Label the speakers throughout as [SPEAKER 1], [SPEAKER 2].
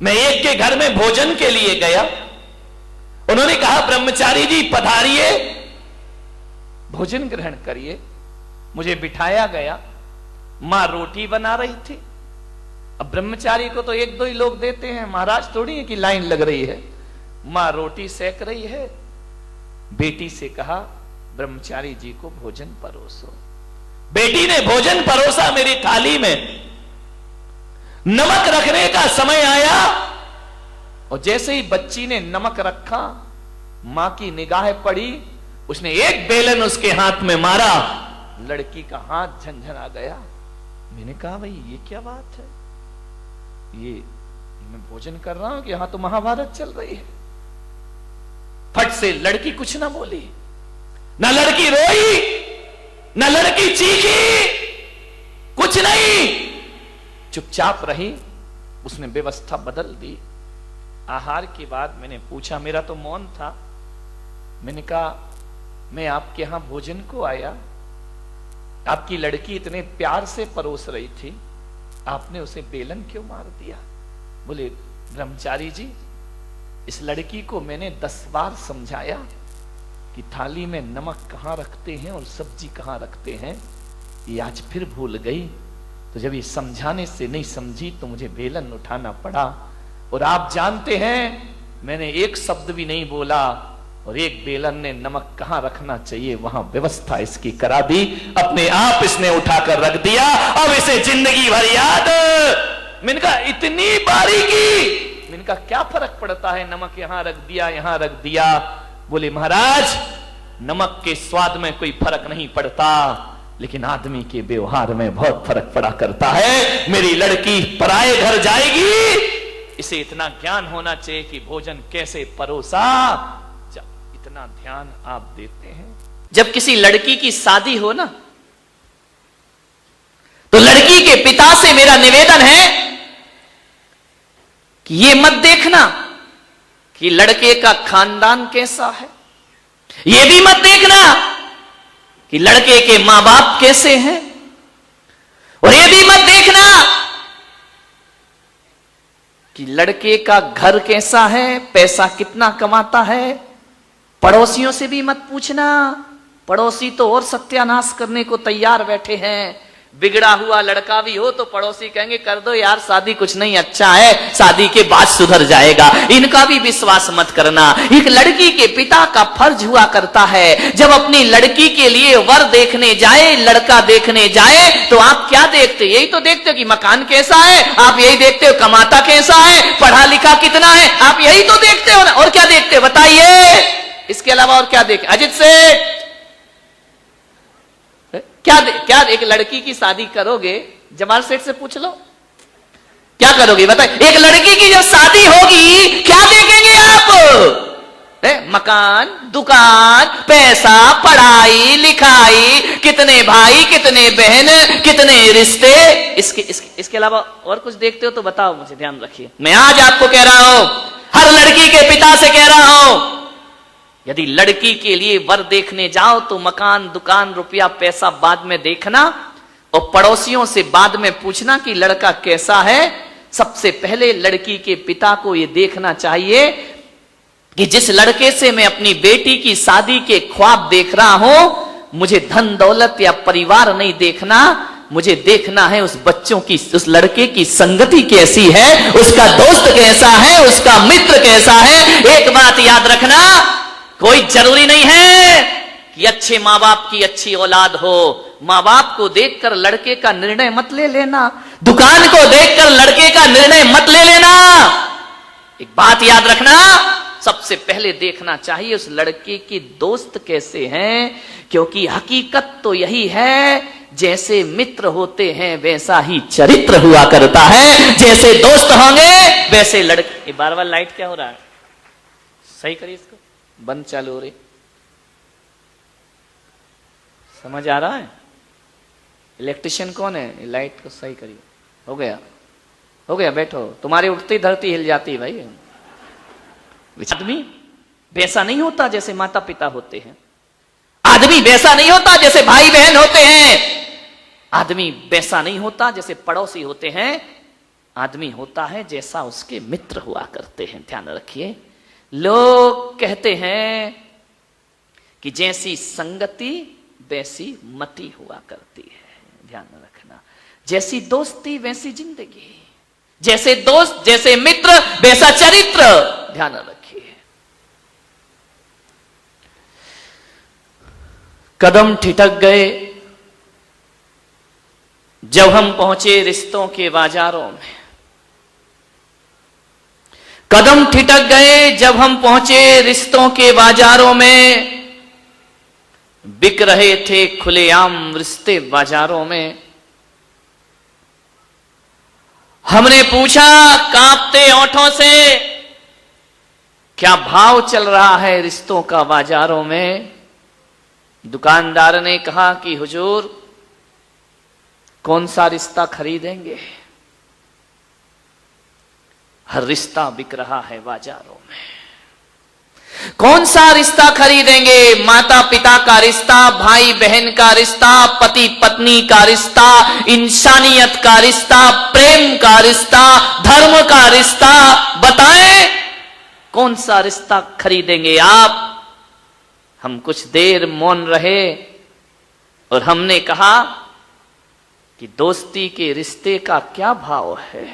[SPEAKER 1] मैं एक के घर में भोजन के लिए गया, उन्होंने कहा ब्रह्मचारी जी पधारिए, भोजन ग्रहण करिए। मुझे बिठाया गया, मां रोटी बना रही थी। अब ब्रह्मचारी को तो एक दो ही लोग देते हैं, महाराज थोड़ी है कि लाइन लग रही है। मां रोटी सेक रही है। बेटी से कहा ब्रह्मचारी जी को भोजन परोसो। बेटी ने भोजन परोसा मेरी थाली में। नमक रखने का समय आया और जैसे ही बच्ची ने नमक रखा, मां की निगाह पड़ी, उसने एक बेलन उसके हाथ में मारा, लड़की का हाथ झंझना गया। मैंने कहा भाई ये क्या बात है, ये मैं भोजन कर रहा हूं कि यहां तो महाभारत चल रही है। फट से लड़की कुछ ना बोली, ना लड़की रोई, ना लड़की चीखी, कुछ नहीं, चुपचाप रही। उसने व्यवस्था बदल दी। आहार के बाद मैंने पूछा, मेरा तो मौन था, मैंने कहा मैं आपके यहां भोजन को आया, आपकी लड़की इतने प्यार से परोस रही थी, आपने उसे बेलन क्यों मार दिया? बोले ब्रह्मचारी जी, इस लड़की को मैंने 10 बार समझाया कि थाली में नमक कहां रखते हैं और सब्जी कहां रखते हैं, ये आज फिर भूल गई। तो जब ये समझाने से नहीं समझी तो मुझे बेलन उठाना पड़ा। और आप जानते हैं मैंने एक शब्द भी नहीं बोला और एक बेलन ने नमक कहां रखना चाहिए वहां व्यवस्था इसकी करा दी। अपने आप इसने उठाकर रख दिया, अब इसे जिंदगी भर याद। मैंने कहा इतनी बारीकी, मैंने कहा क्या फर्क पड़ता है, नमक यहां रख दिया, यहां रख दिया। बोले महाराज नमक के स्वाद में कोई फर्क नहीं पड़ता, लेकिन आदमी के व्यवहार में बहुत फर्क पड़ा करता है। मेरी लड़की पराये घर जाएगी, इसे इतना ज्ञान होना चाहिए कि भोजन कैसे परोसा। इतना ध्यान आप देते हैं। जब किसी लड़की की शादी हो ना, तो लड़की के पिता से मेरा निवेदन है कि ये मत देखना कि लड़के का खानदान कैसा है, ये भी मत देखना कि लड़के के मां बाप कैसे हैं, और ये भी मत देखना कि लड़के का घर कैसा है, पैसा कितना कमाता है। पड़ोसियों से भी मत पूछना, पड़ोसी तो और सत्यानाश करने को तैयार बैठे हैं। बिगड़ा हुआ लड़का भी हो तो पड़ोसी कहेंगे कर दो यार शादी, कुछ नहीं अच्छा है, शादी के बाद सुधर जाएगा। इनका भी विश्वास मत करना। एक लड़की के पिता का फर्ज हुआ करता है, जब अपनी लड़की के लिए वर देखने जाए, लड़का देखने जाए, तो आप क्या देखते? यही तो देखते हो कि मकान कैसा है, आप यही देखते हो कमाता कैसा है, पढ़ा लिखा कितना है, आप यही तो देखते हो ना। और क्या देखते हो बताइए? इसके अलावा और क्या देखें? अजित सेठ क्या एक लड़की की शादी करोगे, जमाल सेठ से पूछ लो, क्या करोगे बताइए? एक लड़की की जब शादी होगी क्या देखेंगे आप? मकान, दुकान, पैसा, पढ़ाई लिखाई, कितने भाई, कितने बहन, कितने रिश्ते, इसके अलावा और कुछ देखते हो तो बताओ मुझे, ध्यान रखिए। मैं आज आपको कह रहा हूं, हर लड़की के पिता से कह रहा हूं, यदि लड़की के लिए वर देखने जाओ तो मकान, दुकान, रुपया, पैसा बाद में देखना और पड़ोसियों से बाद में पूछना कि लड़का कैसा है। सबसे पहले लड़की के पिता को यह देखना चाहिए कि जिस लड़के से मैं अपनी बेटी की शादी के ख्वाब देख रहा हूं, मुझे धन दौलत या परिवार नहीं देखना, मुझे देखना है उस बच्चों की, उस लड़के की संगति कैसी है, उसका दोस्त कैसा है, उसका मित्र कैसा है। एक बात याद रखना, कोई जरूरी नहीं है कि अच्छे माँ बाप की अच्छी औलाद हो। माँ बाप को देखकर लड़के का निर्णय मत ले लेना, दुकान को देखकर लड़के का निर्णय मत ले लेना। एक बात याद रखना, सबसे पहले देखना चाहिए उस लड़के के दोस्त कैसे हैं, क्योंकि हकीकत तो यही है, जैसे मित्र होते हैं वैसा ही चरित्र हुआ करता है, जैसे दोस्त होंगे वैसे लड़के। बार बार लाइट क्या हो रहा है, सही करिए इसको, बंद चालू हो रही, समझ आ रहा है? इलेक्ट्रिशियन कौन है? लाइट को सही करिए। हो गया, हो गया, बैठो। तुम्हारे उठते ही धरती हिल जाती है भाई। आदमी वैसा नहीं होता जैसे माता पिता होते हैं, आदमी वैसा नहीं होता जैसे भाई बहन होते हैं, आदमी वैसा नहीं होता जैसे पड़ोसी होते हैं। आदमी होता है जैसा उसके मित्र हुआ करते हैं। ध्यान रखिए, लोग कहते हैं कि जैसी संगति वैसी मति हुआ करती है। ध्यान रखना, जैसी दोस्ती वैसी जिंदगी, जैसे दोस्त जैसे मित्र वैसा चरित्र। ध्यान रखिए। कदम ठिठक गए जब हम पहुंचे रिश्तों के बाजारों में। कदम ठिठक गए जब हम पहुंचे रिश्तों के बाजारों में। बिक रहे थे खुलेआम रिश्ते बाजारों में। हमने पूछा कांपते होठों से, क्या भाव चल रहा है रिश्तों का बाजारों में? दुकानदार ने कहा कि हुजूर, कौन सा रिश्ता खरीदेंगे? हर रिश्ता बिक रहा है बाजारों में। कौन सा रिश्ता खरीदेंगे? माता पिता का रिश्ता, भाई बहन का रिश्ता, पति पत्नी का रिश्ता, इंसानियत का रिश्ता, प्रेम का रिश्ता, धर्म का रिश्ता। बताएं कौन सा रिश्ता खरीदेंगे आप? हम कुछ देर मौन रहे और हमने कहा कि दोस्ती के रिश्ते का क्या भाव है।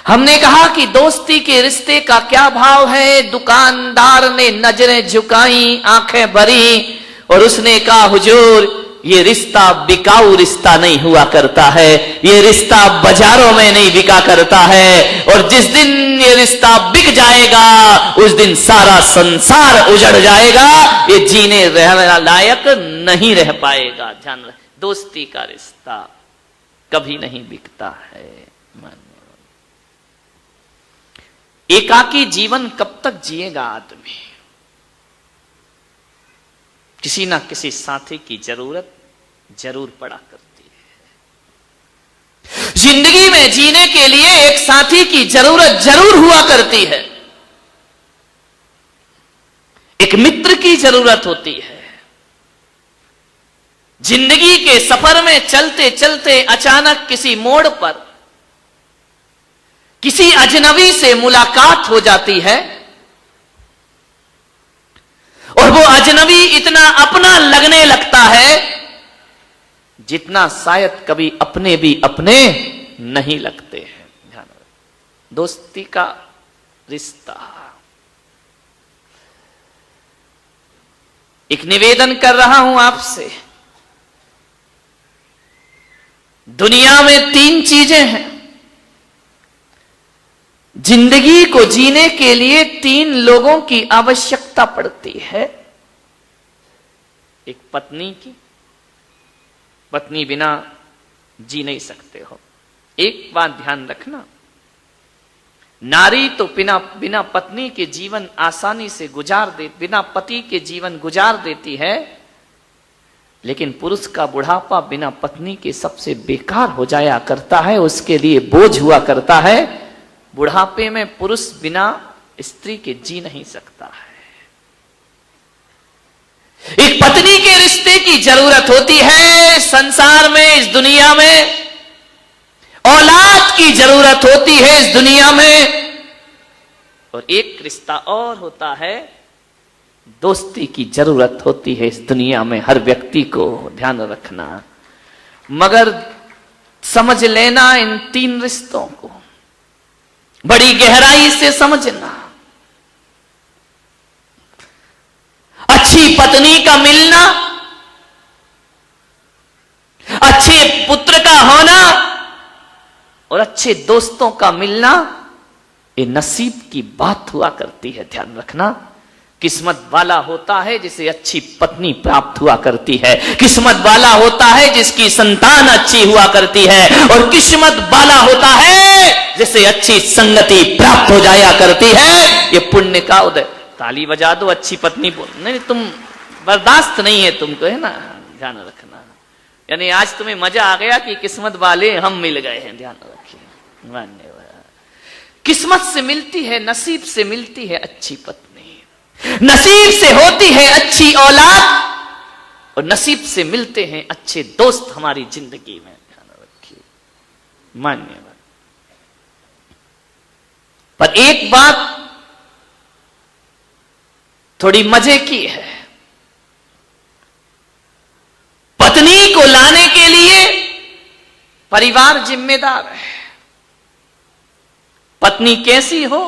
[SPEAKER 1] हमने कहा कि दोस्ती के रिश्ते का क्या भाव है। दुकानदार ने नजरें झुकाई, आंखें भरी और उसने कहा, हुजूर, ये रिश्ता बिकाऊ रिश्ता नहीं हुआ करता है। ये रिश्ता बाजारों में नहीं बिका करता है। और जिस दिन ये रिश्ता बिक जाएगा उस दिन सारा संसार उजड़ जाएगा। ये जीने रहने लायक नहीं रह पाएगा। ध्यान रख, दोस्ती का रिश्ता कभी नहीं बिकता है। एकाकी जीवन कब तक जिएगा आदमी? किसी ना किसी साथी की जरूरत जरूर पड़ा करती है। जिंदगी में जीने के लिए एक साथी की जरूरत जरूर हुआ करती है। एक मित्र की जरूरत होती है। जिंदगी के सफर में चलते चलते अचानक किसी मोड़ पर किसी अजनबी से मुलाकात हो जाती है और वो अजनबी इतना अपना लगने लगता है जितना शायद कभी अपने भी अपने नहीं लगते हैं। ध्यान रखो, दोस्ती का रिश्ता। एक निवेदन कर रहा हूं आपसे। दुनिया में 3 चीजें हैं। जिंदगी को जीने के लिए 3 लोगों की आवश्यकता पड़ती है। एक पत्नी की, पत्नी बिना जी नहीं सकते हो। एक बात ध्यान रखना, नारी तो बिना पत्नी के जीवन आसानी से बिना पति के जीवन गुजार देती है, लेकिन पुरुष का बुढ़ापा बिना पत्नी के सबसे बेकार हो जाया करता है, उसके लिए बोझ हुआ करता है। बुढ़ापे में पुरुष बिना स्त्री के जी नहीं सकता है। एक पत्नी के रिश्ते की जरूरत होती है। संसार में, इस दुनिया में औलाद की जरूरत होती है इस दुनिया में। और एक रिश्ता और होता है, दोस्ती की जरूरत होती है इस दुनिया में हर व्यक्ति को। ध्यान रखना, मगर समझ लेना इन 3 रिश्तों को, बड़ी गहराई से समझना। अच्छी पत्नी का मिलना, अच्छे पुत्र का होना और अच्छे दोस्तों का मिलना, ये नसीब की बात हुआ करती है। ध्यान रखना, किस्मत वाला होता है जिसे अच्छी पत्नी प्राप्त हुआ करती है। किस्मत वाला होता है जिसकी संतान अच्छी हुआ करती है। और किस्मत वाला होता है जिसे अच्छी संगति प्राप्त हो जाया करती है। ये पुण्य का उदय। ताली बजा दो, अच्छी पत्नी बोल। नहीं, तुम बर्दाश्त नहीं है तुमको, है ना? ध्यान रखना, यानी आज तुम्हें मजा आ गया कि किस्मत वाले हम मिल गए हैं। ध्यान रखिए, धन्यवाद। किस्मत से मिलती है, नसीब से मिलती है अच्छी पत्नी, नसीब से होती है अच्छी औलाद और नसीब से मिलते हैं अच्छे दोस्त हमारी जिंदगी में। ध्यान रखिए, मान्यवर। पर एक बात थोड़ी मजे की है, पत्नी को लाने के लिए परिवार जिम्मेदार है। पत्नी कैसी हो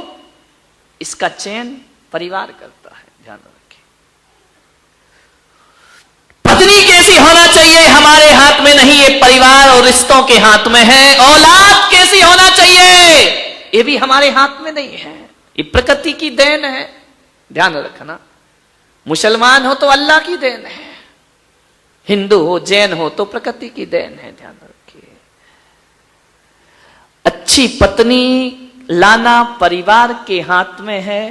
[SPEAKER 1] इसका चयन परिवार करता है, ध्यान रखें। पत्नी कैसी होना चाहिए हमारे हाथ में नहीं, ये परिवार और रिश्तों के हाथ में है। औलाद कैसी होना चाहिए ये भी हमारे हाथ में नहीं है, ये प्रकृति की देन है, ध्यान रखना। मुसलमान हो तो अल्लाह की देन है, हिंदू हो जैन हो तो प्रकृति की देन है, ध्यान रखिए। अच्छी पत्नी लाना परिवार के हाथ में है,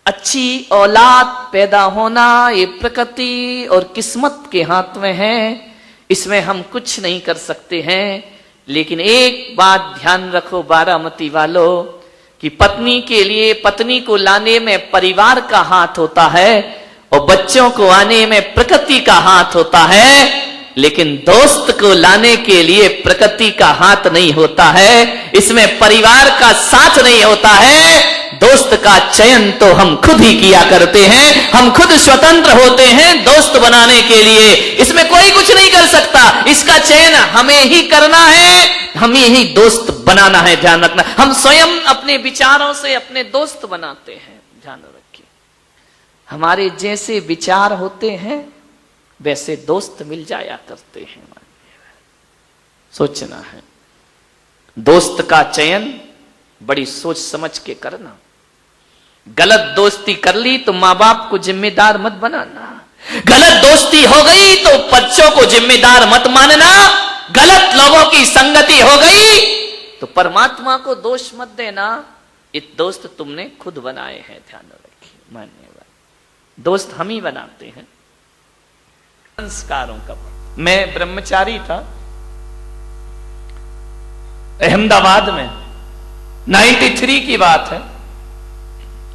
[SPEAKER 1] अच्छी औलाद पैदा होना ये प्रकृति और किस्मत के हाथ में है, इसमें हम कुछ नहीं कर सकते हैं। लेकिन एक बात ध्यान रखो बारामती वालों, कि पत्नी के लिए, पत्नी को लाने में परिवार का हाथ होता है और बच्चों को आने में प्रकृति का हाथ होता है, लेकिन दोस्त को लाने के लिए प्रकृति का हाथ नहीं होता है, इसमें परिवार का साथ नहीं होता है। दोस्त का चयन तो हम खुद ही किया करते हैं, हम खुद स्वतंत्र होते हैं दोस्त बनाने के लिए, इसमें कोई कुछ नहीं कर सकता। इसका चयन हमें ही करना है, हमें ही दोस्त बनाना है, ध्यान रखना। हम स्वयं अपने विचारों से अपने दोस्त बनाते हैं, ध्यान रखिए। हमारे जैसे विचार होते हैं वैसे दोस्त मिल जाया करते हैं, सोचना है। दोस्त का चयन बड़ी सोच समझ के करना। गलत दोस्ती कर ली तो मां बाप को जिम्मेदार मत बनाना, गलत दोस्ती हो गई तो बच्चों को जिम्मेदार मत मानना, गलत लोगों की संगति हो गई तो परमात्मा को दोष मत देना, ये दोस्त तुमने खुद बनाए हैं, ध्यान रखिए। मान्यवर दोस्त हम ही बनाते हैं। संस्कारों का, मैं ब्रह्मचारी था अहमदाबाद में, 93 की बात है।